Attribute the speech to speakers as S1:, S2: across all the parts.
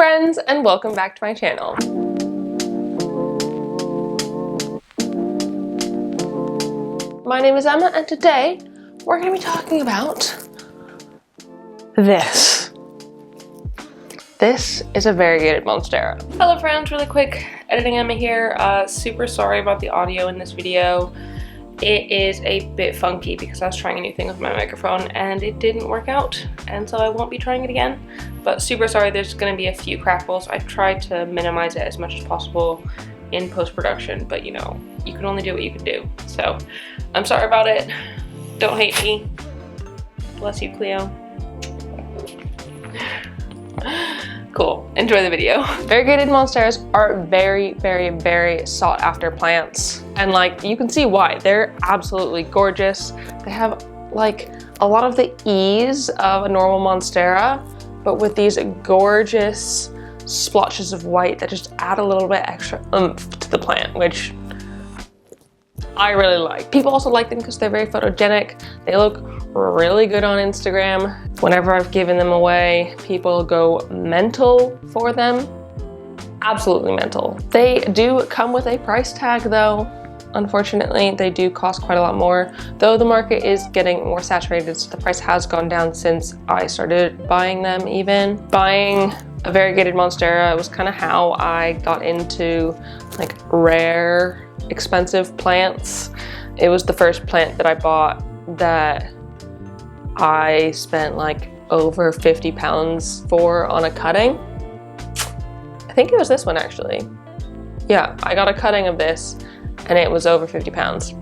S1: friends, and welcome back to my channel. My name is Emma, and today we're going to be talking about this. This is a variegated Monstera. Hello friends, really quick, editing Emma here. Super sorry about the audio in this video. It is a bit funky because I was trying a new thing with my microphone and it didn't work out, and so I won't be trying it again. But super sorry, there's going to be a few crackles. I've tried to minimize it as much as possible in post-production, but you know, you can only do what you can do. So I'm sorry about it. Don't hate me. Bless you, Cleo. Cool, enjoy the video. Variegated Monsteras are very sought after plants. And like, you can see why. They're absolutely gorgeous. They have like a lot of the ease of a normal Monstera, but with these gorgeous splotches of white that just add a little bit extra oomph to the plant, which I really like. People also like them because they're very photogenic. They look really good on Instagram. Whenever I've given them away, people go mental for them. Absolutely mental. They do come with a price tag though. Unfortunately, they do cost quite a lot more, though the market is getting more saturated, so the price has gone down since I started buying them even. Buying a variegated Monstera was kind of how I got into like rare, expensive plants. It was the first plant that I bought that I spent like over 50 pounds for on a cutting. I think it was this one actually. Yeah, I got a cutting of this and it was over 50 pounds,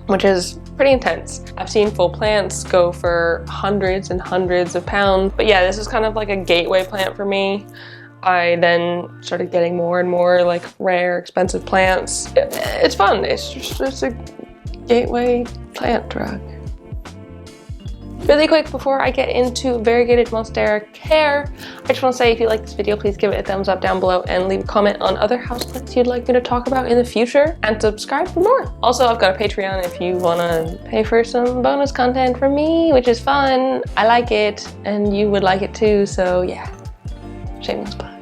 S1: which is pretty intense. I've seen full plants go for hundreds and hundreds of pounds, but yeah, this is kind of like a gateway plant for me. I then started getting more and more like rare, expensive plants. It's fun. It's a gateway plant drug. Really quick before I get into variegated Monstera care, I just want to say if you like this video, please give it a thumbs up down below and leave a comment on other houseplants you'd like me to talk about in the future, and subscribe for more. Also, I've got a Patreon if you want to pay for some bonus content from me, which is fun. I like it and you would like it too, so yeah, shameless plug.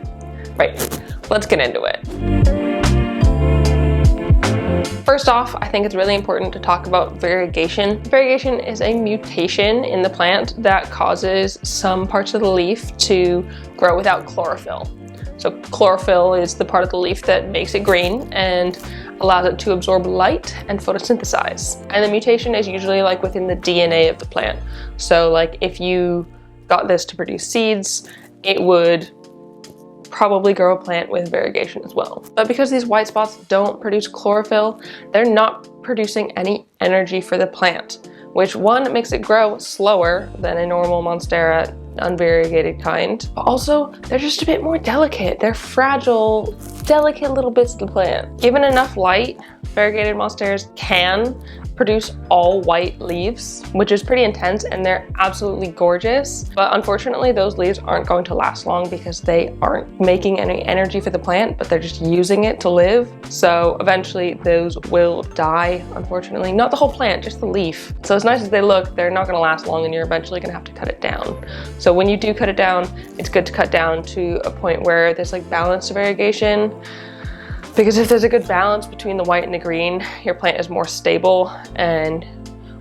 S1: Right, let's get into it. First off, I think it's really important to talk about variegation. Variegation is a mutation in the plant that causes some parts of the leaf to grow without chlorophyll. So chlorophyll is the part of the leaf that makes it green and allows it to absorb light and photosynthesize. And the mutation is usually like within the DNA of the plant. So like if you got this to produce seeds, it would probably grow a plant with variegation as well. But because these white spots don't produce chlorophyll, they're not producing any energy for the plant, which one makes it grow slower than a normal Monstera unvariegated kind. But also, they're just a bit more delicate. They're fragile, delicate little bits of the plant. Given enough light, variegated Monsteras can produce all white leaves, which is pretty intense, and they're absolutely gorgeous. But unfortunately, those leaves aren't going to last long because they aren't making any energy for the plant, but they're just using it to live. So eventually those will die, unfortunately. Not the whole plant, just the leaf. So as nice as they look, they're not gonna last long and you're eventually gonna have to cut it down. So when you do cut it down, it's good to cut down to a point where there's like balanced variegation. Because if there's a good balance between the white and the green, your plant is more stable and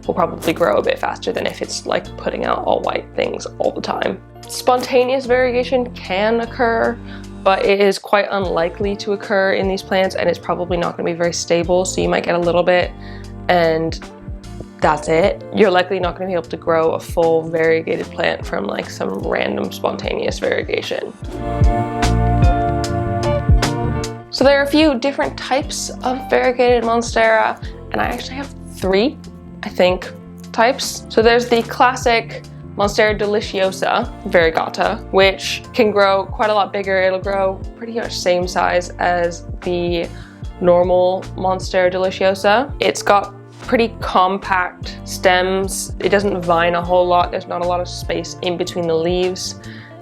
S1: will probably grow a bit faster than if it's like putting out all white things all the time. Spontaneous variegation can occur, but it is quite unlikely to occur in these plants, and it's probably not going to be very stable, so you might get a little bit and that's it. You're likely not going to be able to grow a full variegated plant from like some random spontaneous variegation. So there are a few different types of variegated Monstera, and I actually have three, I think, types. So there's the classic Monstera deliciosa variegata, which can grow quite a lot bigger. It'll grow pretty much same size as the normal Monstera deliciosa. It's got pretty compact stems. It doesn't vine a whole lot. There's not a lot of space in between the leaves.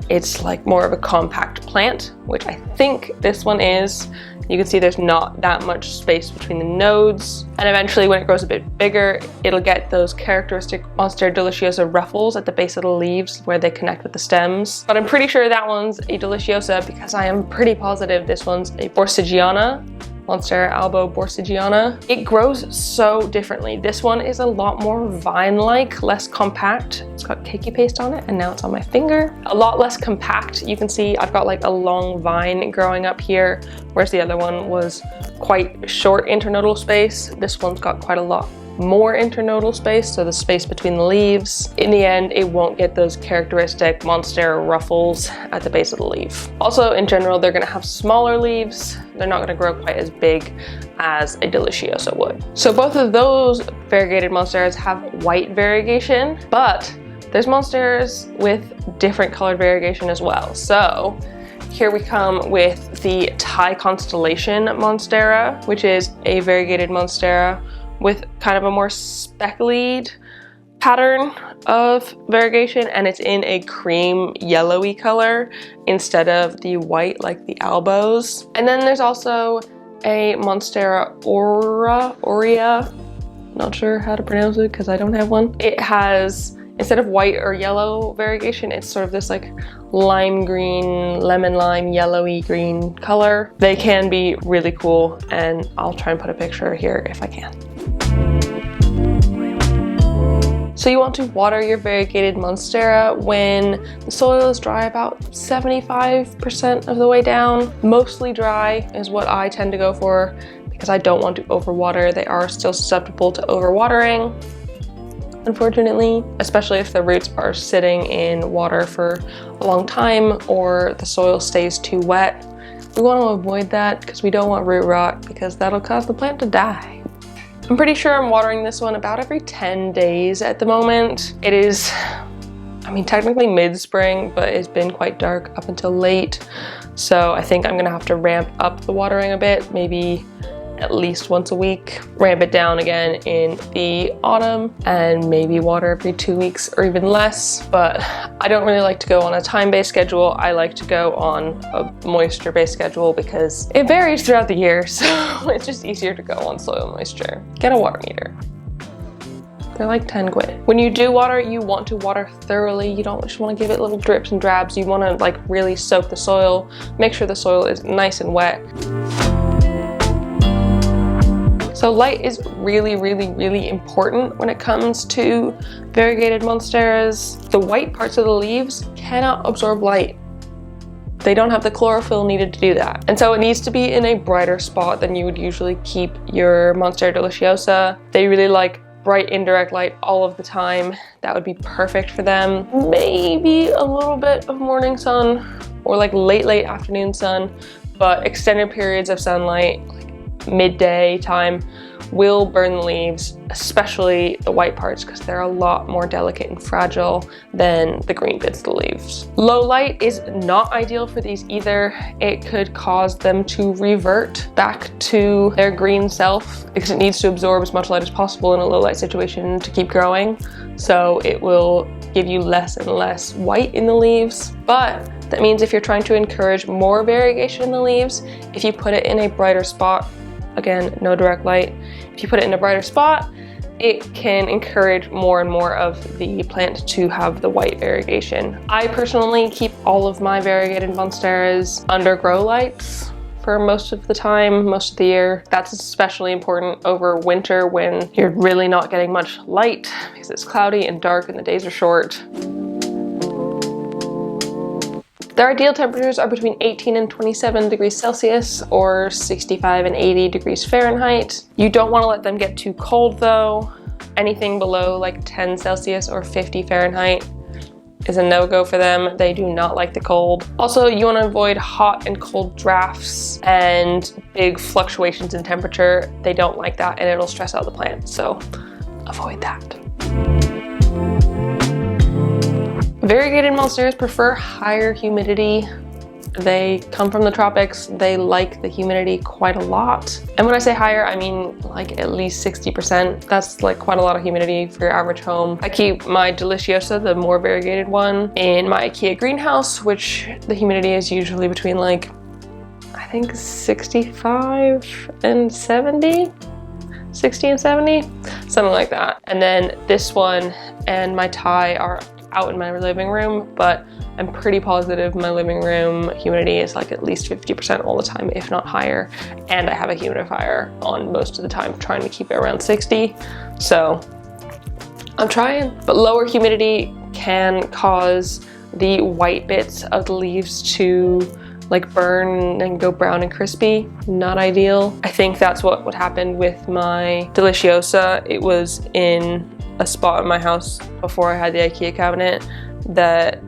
S1: It's like more of a compact plant, which I think this one is. You can see there's not that much space between the nodes. And eventually when it grows a bit bigger, it'll get those characteristic Monstera deliciosa ruffles at the base of the leaves where they connect with the stems. But I'm pretty sure that one's a deliciosa because I am pretty positive this one's a Borsigiana. Monstera Albo Borsigiana. It grows so differently. This one is a lot more vine-like, less compact. It's got cakey paste on it and now it's on my finger. A lot less compact. You can see I've got like a long vine growing up here, whereas the other one was quite short internodal space. This one's got quite a lot more internodal space, so the space between the leaves. In the end, it won't get those characteristic Monstera ruffles at the base of the leaf. Also, in general, they're gonna have smaller leaves. They're not gonna grow quite as big as a deliciosa would. So both of those variegated Monsteras have white variegation, but there's Monsteras with different colored variegation as well. So here we come with the Thai Constellation Monstera, which is a variegated Monstera with kind of a more speckled pattern of variegation, and it's in a cream yellowy color instead of the white like the Albos. And then there's also a Monstera Aurea, not sure how to pronounce it because I don't have one. It has, instead of white or yellow variegation, it's sort of this like lime green, lemon lime, yellowy green color. They can be really cool, and I'll try and put a picture here if I can. So you want to water your variegated Monstera when the soil is dry about 75% of the way down. Mostly dry is what I tend to go for because I don't want to overwater. They are still susceptible to overwatering, unfortunately, especially if the roots are sitting in water for a long time or the soil stays too wet. We want to avoid that because we don't want root rot because that'll cause the plant to die. I'm pretty sure I'm watering this one about every 10 days at the moment. It is, I mean, technically mid-spring, but it's been quite dark up until late. So I think I'm gonna have to ramp up the watering a bit, maybe at least once a week, ramp it down again in the autumn, and maybe water every 2 weeks or even less. But I don't really like to go on a time-based schedule. I like to go on a moisture-based schedule because it varies throughout the year, so it's just easier to go on soil moisture. Get a water meter. They're like 10 quid. When you do water, you want to water thoroughly. You don't just want to give it little drips and drabs. You want to like really soak the soil, make sure the soil is nice and wet. So light is really, really, really important when it comes to variegated Monsteras. The white parts of the leaves cannot absorb light. They don't have the chlorophyll needed to do that. And so it needs to be in a brighter spot than you would usually keep your Monstera deliciosa. They really like bright indirect light all of the time. That would be perfect for them. Maybe a little bit of morning sun or like late afternoon sun, but extended periods of sunlight, midday time, will burn the leaves, especially the white parts because they're a lot more delicate and fragile than the green bits of the leaves. Low light is not ideal for these either. It could cause them to revert back to their green self because it needs to absorb as much light as possible in a low light situation to keep growing. So it will give you less and less white in the leaves. But that means if you're trying to encourage more variegation in the leaves, if you put it in a brighter spot, again, no direct light. If you put it in a brighter spot, it can encourage more and more of the plant to have the white variegation. I personally keep all of my variegated Monsteras under grow lights for most of the time, most of the year. That's especially important over winter when you're really not getting much light because it's cloudy and dark and the days are short. Their ideal temperatures are between 18 and 27 degrees Celsius or 65 and 80 degrees Fahrenheit. You don't want to let them get too cold though. Anything below like 10 Celsius or 50 Fahrenheit is a no-go for them. They do not like the cold. Also, you want to avoid hot and cold drafts and big fluctuations in temperature. They don't like that and it'll stress out the plant, so avoid that. Variegated Monsteras prefer higher humidity They come from the tropics. They like the humidity quite a lot. And when I say higher, I mean like at least 60%. That's like quite a lot of humidity for your average home. I keep my Deliciosa, the more variegated one, in my IKEA greenhouse, which the humidity is usually between like, I think 65 and 70. 60 and 70, something like that. And then this one and my Thai are out in my living room, but I'm pretty positive my living room humidity is like at least 50% all the time, if not higher. And I have a humidifier on most of the time, trying to keep it around 60. So I'm trying, but lower humidity can cause the white bits of the leaves to like burn and go brown and crispy. Not ideal. I think that's what happened with my Deliciosa. It was in a spot in my house before I had the IKEA cabinet that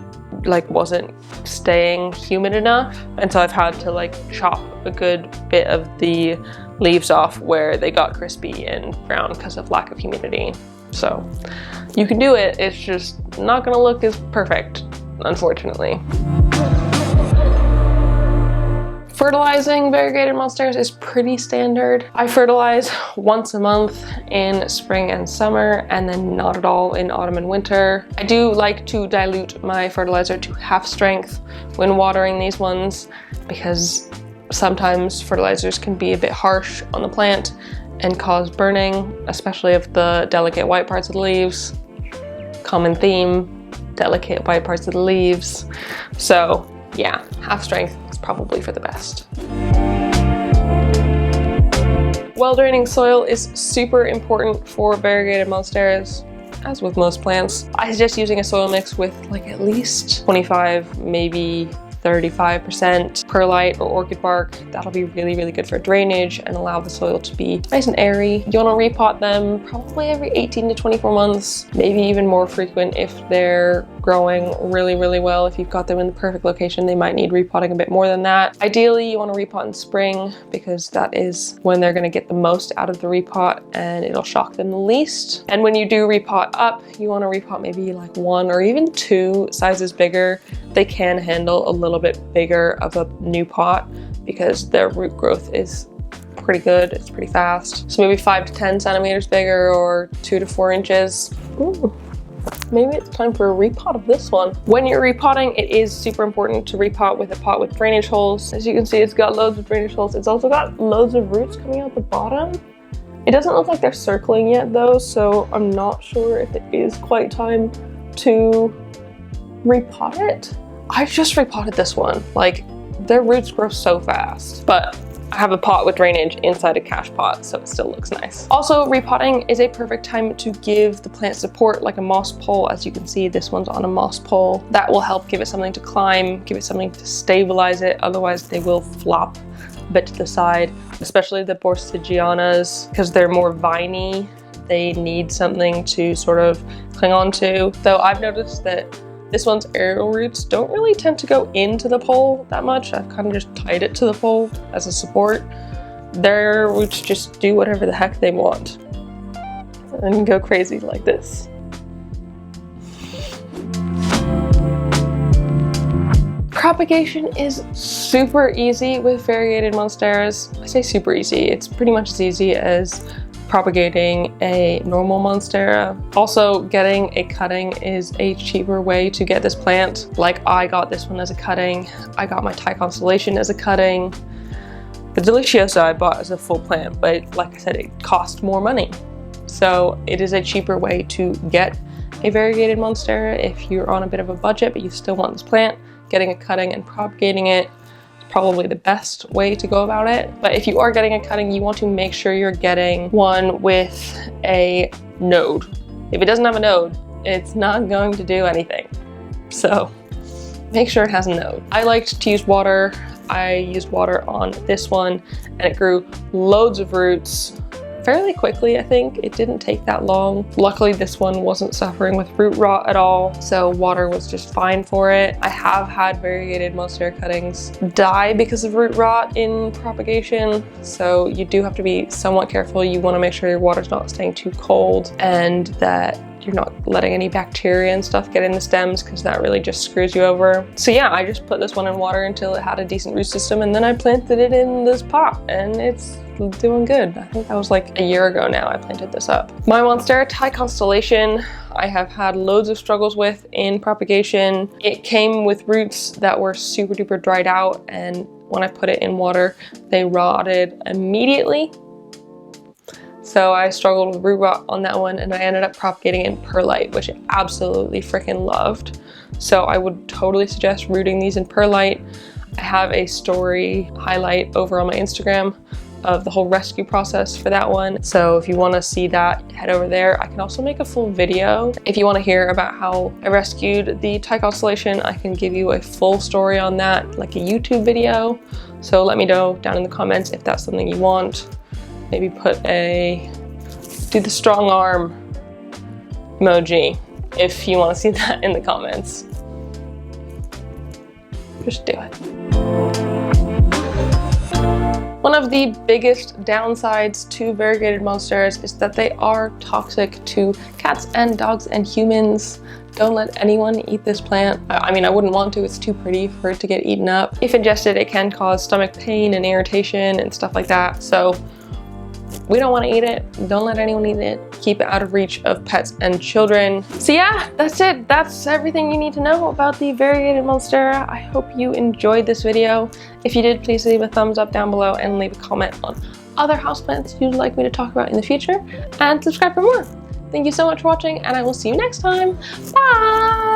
S1: like wasn't staying humid enough, and so I've had to like chop a good bit of the leaves off where they got crispy and brown because of lack of humidity. So you can do it, it's just not gonna look as perfect, unfortunately. Fertilizing variegated monsteras is pretty standard. I fertilize once a month in spring and summer, and then not at all in autumn and winter. I do like to dilute my fertilizer to half strength when watering these ones, because sometimes fertilizers can be a bit harsh on the plant and cause burning, especially of the delicate white parts of the leaves. Common theme, delicate white parts of the leaves. So yeah, half strength is probably for the best. Well-draining soil is super important for variegated monsteras, as with most plants. I suggest using a soil mix with like at least 25, maybe 35% perlite or orchid bark. That'll be really, really good for drainage and allow the soil to be nice and airy. You want to repot them probably every 18 to 24 months, maybe even more frequent if they're growing really, really well. If you've got them in the perfect location, they might need repotting a bit more than that. Ideally, you want to repot in spring because that is when they're going to get the most out of the repot and it'll shock them the least. And when you do repot up, you want to repot maybe like 1 or even 2 sizes bigger. They can handle a little bit bigger of a new pot because their root growth is pretty good, it's pretty fast. So maybe 5 to 10 centimeters bigger or 2 to 4 inches. Ooh. Maybe it's time for a repot of this one. When you're repotting, it is super important to repot with a pot with drainage holes. As you can see, it's got loads of drainage holes. It's also got loads of roots coming out the bottom. It doesn't look like they're circling yet though, so I'm not sure if it is quite time to repot it. I've just repotted this one. Like, their roots grow so fast, but I have a pot with drainage inside a cache pot, so it still looks nice. Also, repotting is a perfect time to give the plant support, like a moss pole. As you can see, this one's on a moss pole. That will help give it something to climb, give it something to stabilize it. Otherwise, they will flop a bit to the side, especially the Borsigianas, because they're more viney. They need something to sort of cling on to. Though I've noticed that this one's aerial roots don't really tend to go into the pole that much. I've kind of just tied it to the pole as a support. Their roots just do whatever the heck they want and go crazy like this. Propagation is super easy with variegated monsteras. I say super easy, it's pretty much as easy as propagating a normal monstera. Also, getting a cutting is a cheaper way to get this plant. Like, I got this one as a cutting. I got my Thai Constellation as a cutting. The Deliciosa I bought as a full plant, but like I said, it cost more money. So it is a cheaper way to get a variegated monstera if you're on a bit of a budget, but you still want this plant. Getting a cutting and propagating it probably the best way to go about it. But if you are getting a cutting, you want to make sure you're getting one with a node. If it doesn't have a node, it's not going to do anything. So make sure it has a node. I liked to use water. I used water on this one and it grew loads of roots fairly quickly. I think it didn't take that long. Luckily, this one wasn't suffering with root rot at all, so water was just fine for it. I have had variegated monstera cuttings die because of root rot in propagation, so you do have to be somewhat careful. You want to make sure your water's not staying too cold and that you're not letting any bacteria and stuff get in the stems, because that really just screws you over. So yeah, I just put this one in water until it had a decent root system, and then I planted it in this pot, and it's doing good. I think that was like a year ago now I planted this up. My Monstera Thai constellation, I have had loads of struggles with in propagation. It came with roots that were super duper dried out, and when I put it in water, they rotted immediately. So I struggled with root rot on that one, and I ended up propagating it in perlite, which I absolutely freaking loved. So I would totally suggest rooting these in perlite. I have a story highlight over on my Instagram of the whole rescue process for that one. So if you want to see that, head over there. I can also make a full video. If you want to hear about how I rescued the Thai constellation, I can give you a full story on that, like a YouTube video. So let me know down in the comments if that's something you want. Maybe do the strong arm emoji if you want to see that in the comments. Just do it. One of the biggest downsides to variegated monsteras is that they are toxic to cats and dogs and humans. Don't let anyone eat this plant. I mean, I wouldn't want to, it's too pretty for it to get eaten up. If ingested, it can cause stomach pain and irritation and stuff like that. So we don't want to eat it. Don't let anyone eat it. Keep it out of reach of pets and children. So yeah, that's it. That's everything you need to know about the variegated monstera. I hope you enjoyed this video. If you did, please leave a thumbs up down below and leave a comment on other houseplants you'd like me to talk about in the future, and subscribe for more. Thank you so much for watching, and I will see you next time. Bye!